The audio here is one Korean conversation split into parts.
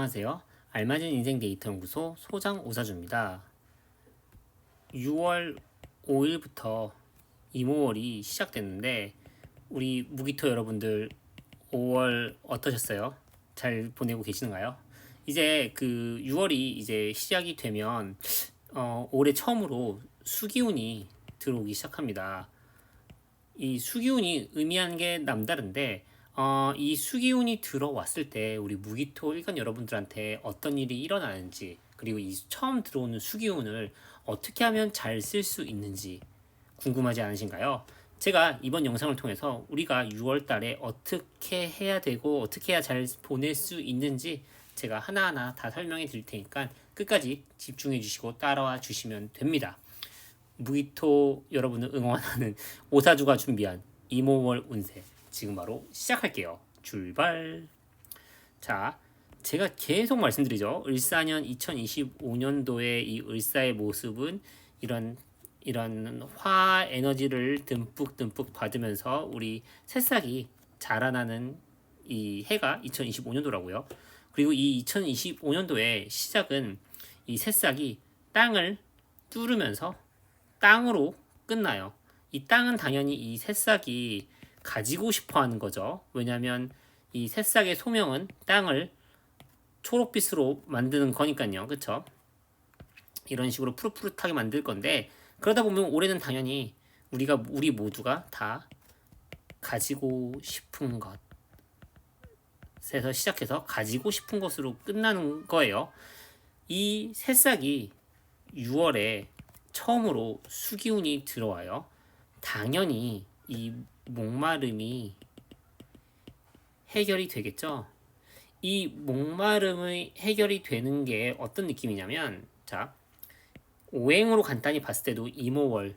안녕하세요. 알맞은 인생 데이터 연구소 소장 오사주입니다. 6월 5일부터 이모월이 시작됐는데 우리 무기토 여러분들 5월 어떠셨어요? 잘 보내고 계시는가요? 이제 그 6월이 이제 시작이 되면 올해 처음으로 수기운이 들어오기 시작합니다. 이 수기운이 의미하는 게 남다른데 이 수기운이 들어왔을 때 우리 무기토 일간 여러분들한테 어떤 일이 일어나는지, 그리고 이 처음 들어오는 수기운을 어떻게 하면 잘 쓸 수 있는지 궁금하지 않으신가요? 제가 이번 영상을 통해서 우리가 6월 달에 어떻게 해야 되고 어떻게 해야 잘 보낼 수 있는지 제가 하나하나 다 설명해 드릴 테니까 끝까지 집중해 주시고 따라와 주시면 됩니다. 무기토 여러분을 응원하는 오사주가 준비한 이모월 운세 지금 바로 시작할게요. 출발. 자, 제가 계속 말씀드리죠. 을사년 2025년도의 이 을사의 모습은 이런 화 에너지를 듬뿍 받으면서 우리 새싹이 자라나는 이 해가 2025년도라고요. 그리고 이 2025년도의 시작은 이 새싹이 땅을 뚫으면서 땅으로 끝나요. 이 땅은 당연히 이 새싹이 가지고 싶어 하는 거죠. 왜냐하면 이 새싹의 소명은 땅을 초록빛으로 만드는 거니까요. 그쵸? 이런 식으로 푸릇푸릇하게 만들 건데, 그러다 보면 올해는 당연히 우리 모두가 다 가지고 싶은 것에서 시작해서 가지고 싶은 것으로 끝나는 거예요. 이 새싹이 6월에 처음으로 수기운이 들어와요. 당연히 이 목마름이 해결이 되겠죠. 이 목마름의 해결이 되는 게 어떤 느낌이냐면, 자, 오행으로 간단히 봤을 때도 이모월,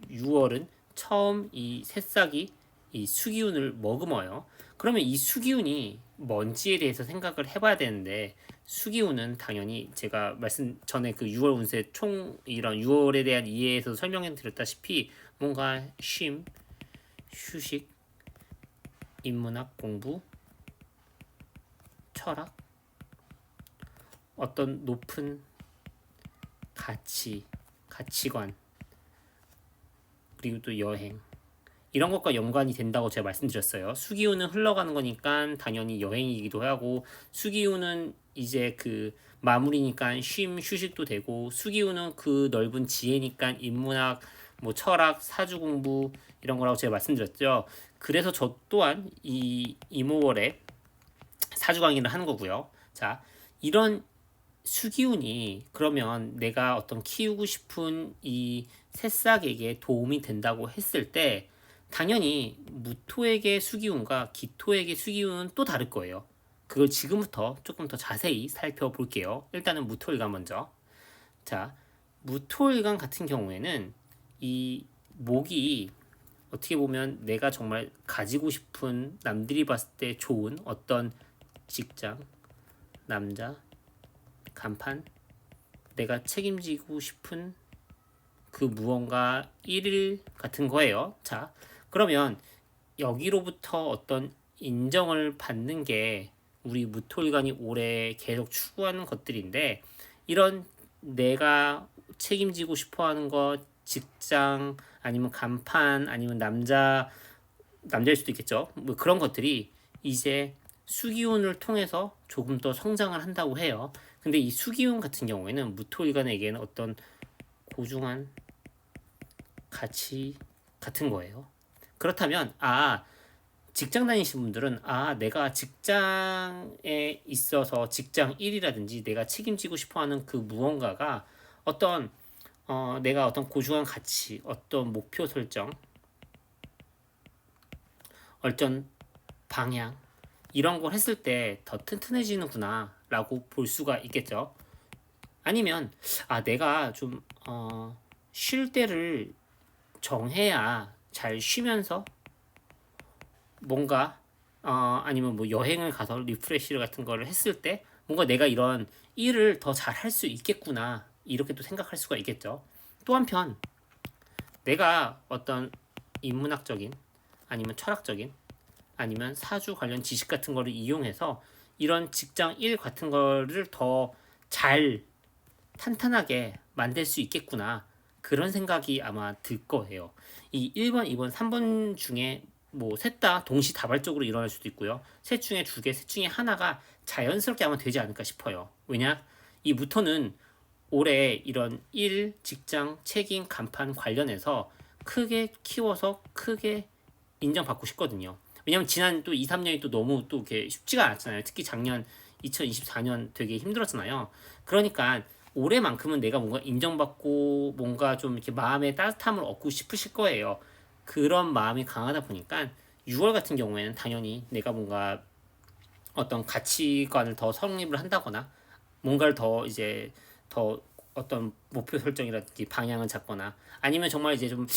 6월은 처음 이 새싹이 이 수기운을 머금어요. 그러면 이 수기운이 뭔지에 대해서 생각을 해봐야 되는데, 수기운은 당연히 제가 말씀 전에 그 6월 운세 총 이런 6월에 대한 이해에서 설명해 드렸다시피 뭔가 쉼, 휴식, 인문학 공부, 철학, 어떤 높은 가치관, 그리고 또 여행, 이런 것과 연관이 된다고 제가 말씀드렸어요. 수기운은 흘러가는 거니까 당연히 여행이기도 하고, 수기운은 이제 그 마무리니까 쉼, 휴식도 되고, 수기운은 그 넓은 지혜니까 인문학, 뭐 철학, 사주 공부 이런 거라고 제가 말씀드렸죠. 그래서 저 또한 이 이모월에 사주 강의를 하는 거고요. 자, 이런 수기운이 그러면 내가 어떤 키우고 싶은 이 새싹에게 도움이 된다고 했을 때 당연히 무토에게 수기운과 기토에게 수기운은 또 다를 거예요. 그걸 지금부터 조금 더 자세히 살펴볼게요. 일단은 무토일간 먼저. 자, 무토일간 같은 경우에는 이 목이 어떻게 보면 내가 정말 가지고 싶은, 남들이 봤을 때 좋은 어떤 직장, 남자, 간판, 내가 책임지고 싶은 그 무언가 일일 같은 거예요. 자, 그러면 여기로부터 어떤 인정을 받는 게 우리 무토일간이 올해 계속 추구하는 것들인데, 이런 내가 책임지고 싶어하는 것, 직장 아니면 간판 아니면 남자일 수도 있겠죠. 뭐 그런 것들이 이제 수기운을 통해서 조금 더 성장을 한다고 해요. 근데 이 수기운 같은 경우에는 무토일간에게는 어떤 고중한 가치 같은 거예요. 그렇다면 직장 다니시는 분들은 내가 직장에 있어서 직장 일이라든지 내가 책임지고 싶어하는 그 무언가가 어떤 내가 어떤 고중한 가치, 어떤 목표 설정, 어떤 방향 이런 걸 했을 때 더 튼튼해지는구나 라고 볼 수가 있겠죠. 아니면 내가 좀 쉴 때를 정해야 잘 쉬면서 뭔가 아니면 뭐 여행을 가서 리프레시 같은 거를 했을 때 뭔가 내가 이런 일을 더 잘 할 수 있겠구나 이렇게 또 생각할 수가 있겠죠. 또 한편 내가 어떤 인문학적인 아니면 철학적인 아니면 사주 관련 지식 같은 거를 이용해서 이런 직장 일 같은 거를 더 잘 탄탄하게 만들 수 있겠구나. 그런 생각이 아마 들 거예요. 이 1번, 2번, 3번 중에 뭐 셋 다 동시다발적으로 일어날 수도 있고요. 셋 중에 두 개, 셋 중에 하나가 자연스럽게 아마 되지 않을까 싶어요. 왜냐? 이 무토는 올해 이런 일, 직장, 책임, 간판 관련해서 크게 키워서 크게 인정받고 싶거든요. 왜냐면 지난 또 2, 3년이 또 너무 또 이렇게 쉽지가 않았잖아요. 특히 작년 2024년 되게 힘들었잖아요. 그러니까 올해만큼은 내가 뭔가 인정받고 뭔가 좀 이렇게 마음의 따뜻함을 얻고 싶으실 거예요. 그런 마음이 강하다 보니까 6월 같은 경우에는 당연히 내가 뭔가 어떤 가치관을 더 성립을 한다거나 뭔가를 더 이제 더 어떤 목표 설정이라든지 방향을 잡거나 아니면 정말 이제 좀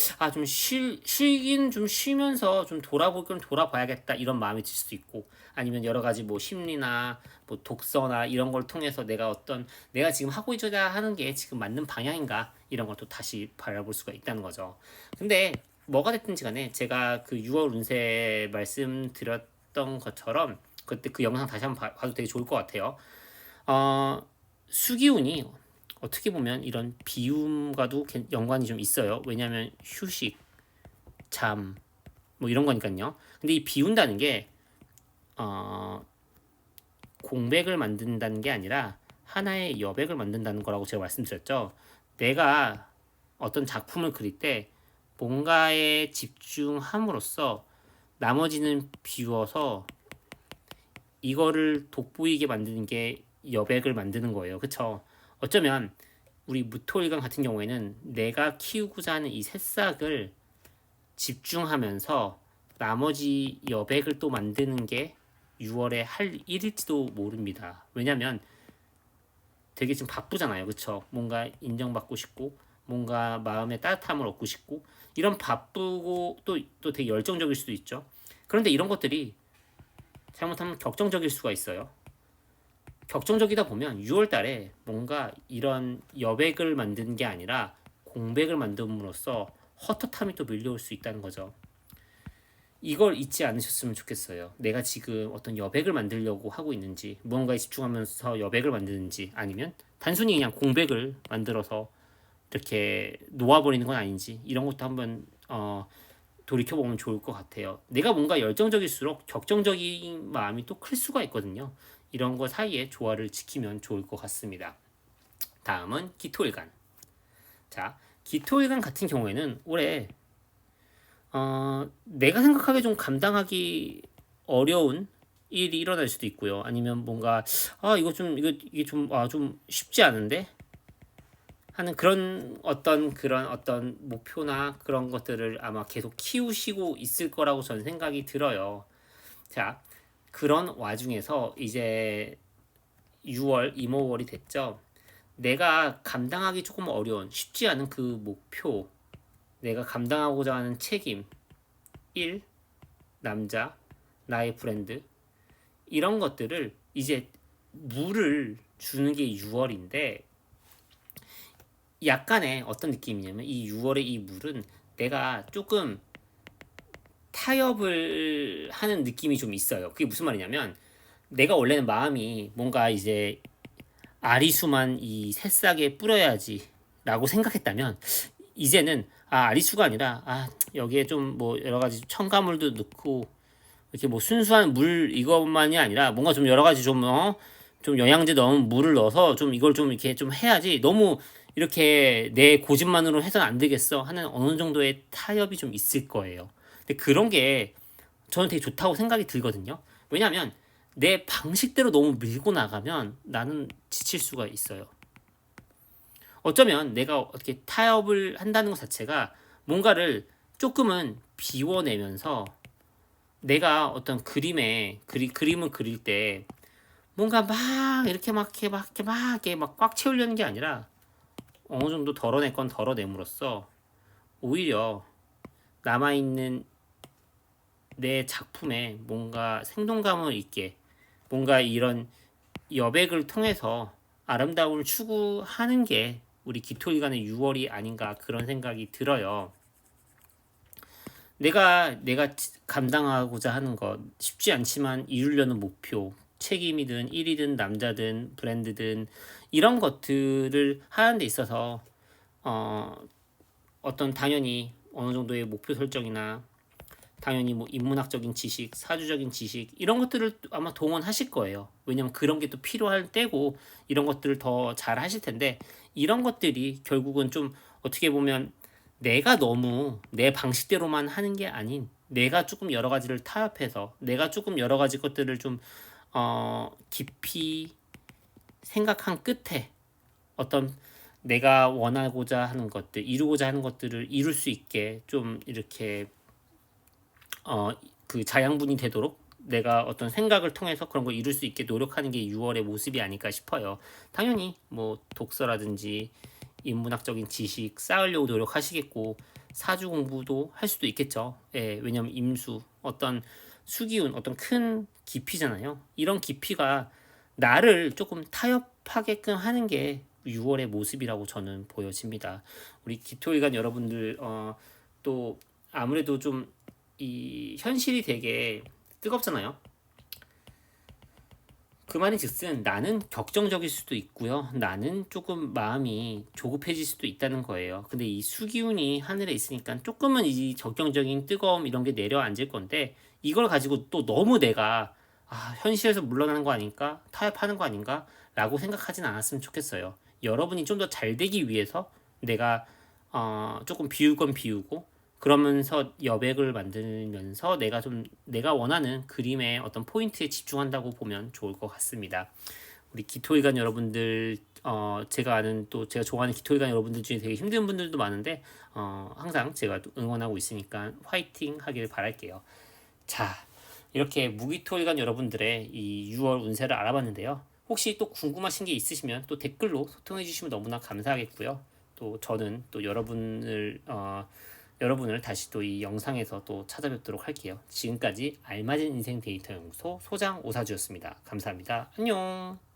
쉬긴 좀 쉬면서 좀 돌아보긴 돌아봐야겠다 이런 마음이 들 수도 있고 아니면 여러 가지 뭐 심리나 뭐 독서나 이런 걸 통해서 내가 지금 하고 있어야 하는 게 지금 맞는 방향인가 이런 걸 또 다시 바라볼 수가 있다는 거죠. 근데 뭐가 됐든지 간에 제가 그 6월 운세 말씀드렸던 것처럼 그때 그 영상 다시 한번 봐도 되게 좋을 것 같아요. 어, 수기운이 어떻게 보면 이런 비움과도 연관이 좀 있어요. 왜냐하면 휴식, 잠, 뭐 이런 거니까요. 근데 이 비운다는 게 어, 공백을 만든다는 게 아니라 하나의 여백을 만든다는 거라고 제가 말씀드렸죠. 내가 어떤 작품을 그릴 때 뭔가에 집중함으로써 나머지는 비워서 이거를 돋보이게 만드는 게 여백을 만드는 거예요. 그쵸? 어쩌면 우리 무토일관 같은 경우에는 내가 키우고자 하는 이 새싹을 집중하면서 나머지 여백을 또 만드는 게 6월에 할 일일지도 모릅니다. 왜냐면 되게 지금 바쁘잖아요. 그쵸? 뭔가 인정받고 싶고 뭔가 마음의 따뜻함을 얻고 싶고 이런 바쁘고 또 되게 열정적일 수도 있죠. 그런데 이런 것들이 잘못하면 격정적일 수가 있어요. 격정적이다 보면 6월 달에 뭔가 이런 여백을 만드는 게 아니라 공백을 만듦으로써 헛헛함이 또 밀려올 수 있다는 거죠. 이걸 잊지 않으셨으면 좋겠어요. 내가 지금 어떤 여백을 만들려고 하고 있는지, 무언가에 집중하면서 여백을 만드는지, 아니면 단순히 그냥 공백을 만들어서 이렇게 놓아버리는 건 아닌지, 이런 것도 한번 돌이켜보면 좋을 것 같아요. 내가 뭔가 열정적일수록 격정적인 마음이 또 클 수가 있거든요. 이런 거 사이에 조화를 지키면 좋을 것 같습니다. 다음은 기토일간. 자, 기토일간 같은 경우에는 올해 내가 생각하기에 좀 감당하기 어려운 일이 일어날 수도 있고요. 아니면 뭔가 이게 좀 쉽지 않은데 하는 그런 어떤 목표나 그런 것들을 아마 계속 키우시고 있을 거라고 저는 생각이 들어요. 자, 그런 와중에서 이제 6월 이모월이 됐죠. 내가 감당하기 조금 어려운 쉽지 않은 그 목표, 내가 감당하고자 하는 책임, 일, 남자, 나의 브랜드 이런 것들을 이제 물을 주는 게 6월인데 약간의 어떤 느낌이냐면 이 6월의 이 물은 내가 조금 타협을 하는 느낌이 좀 있어요. 그게 무슨 말이냐면 내가 원래는 마음이 뭔가 이제 아리수만 이 새싹에 뿌려야지 라고 생각했다면 이제는 아리수가 아니라 여기에 좀 뭐 여러 가지 첨가물도 넣고 이렇게 뭐 순수한 물 이것만이 아니라 뭔가 좀 여러 가지 좀 영양제 넣은 물을 넣어서 좀 이걸 좀 이렇게 좀 해야지 너무 이렇게 내 고집만으로 해서는 안 되겠어 하는 어느 정도의 타협이 좀 있을 거예요. 근데 그런 게 저는 되게 좋다고 생각이 들거든요. 왜냐하면 내 방식대로 너무 밀고 나가면 나는 지칠 수가 있어요. 어쩌면 내가 어떻게 타협을 한다는 것 자체가 뭔가를 조금은 비워내면서 내가 어떤 그림을 그릴 때 뭔가 막 이렇게 막 꽉 채우려는 게 아니라 어느 정도 덜어낼 건 덜어냄으로써 오히려 남아있는 내 작품에 뭔가 생동감을 있게 뭔가 이런 여백을 통해서 아름다움을 추구하는 게 우리 기토일간의 6월이 아닌가 그런 생각이 들어요. 내가 감당하고자 하는 것 쉽지 않지만 이루려는 목표 책임이든 일이든 남자든 브랜드든 이런 것들을 하는 데 있어서 어, 어떤 당연히 어느 정도의 목표 설정이나 당연히 뭐 인문학적인 지식, 사주적인 지식 이런 것들을 아마 동원하실 거예요. 왜냐면 그런 게 또 필요할 때고 이런 것들을 더 잘 하실 텐데 이런 것들이 결국은 좀 어떻게 보면 내가 너무 내 방식대로만 하는 게 아닌 내가 조금 여러 가지를 타협해서 내가 조금 여러 가지 것들을 좀 깊이 생각한 끝에 어떤 내가 원하고자 하는 것들, 이루고자 하는 것들을 이룰 수 있게 좀 이렇게 어, 그 자양분이 되도록 내가 어떤 생각을 통해서 그런 걸 이룰 수 있게 노력하는 게 6월의 모습이 아닐까 싶어요. 당연히 뭐 독서라든지 인문학적인 지식 쌓으려고 노력하시겠고 사주 공부도 할 수도 있겠죠. 예, 왜냐면 임수 어떤 수기운 어떤 큰 깊이잖아요. 이런 깊이가 나를 조금 타협하게끔 하는 게 6월의 모습이라고 저는 보여집니다. 우리 기토일간 여러분들 또 아무래도 좀 이 현실이 되게 뜨겁잖아요. 그 말인즉슨 나는 격정적일 수도 있고요. 나는 조금 마음이 조급해질 수도 있다는 거예요. 근데 이 수기운이 하늘에 있으니까 조금은 이 격정적인 뜨거움 이런 게 내려앉을 건데 이걸 가지고 또 너무 내가 현실에서 물러나는 거 아닌가? 타협하는 거 아닌가? 라고 생각하진 않았으면 좋겠어요. 여러분이 좀 더 잘 되기 위해서 내가 조금 비울 건 비우고 그러면서 여백을 만들면서 내가 원하는 그림의 어떤 포인트에 집중한다고 보면 좋을 것 같습니다. 우리 기토일간 여러분들 제가 아는 또 제가 좋아하는 기토일간 여러분들 중에 되게 힘든 분들도 많은데 항상 제가 응원하고 있으니까 화이팅 하길 바랄게요. 자, 이렇게 무기토일간 여러분들의 이 6월 운세를 알아봤는데요. 혹시 또 궁금하신 게 있으시면 또 댓글로 소통해 주시면 너무나 감사하겠고요. 또 저는 또 여러분을 다시 또 이 영상에서 또 찾아뵙도록 할게요. 지금까지 알맞은 인생 데이터 연구소 소장 오사주였습니다. 감사합니다. 안녕.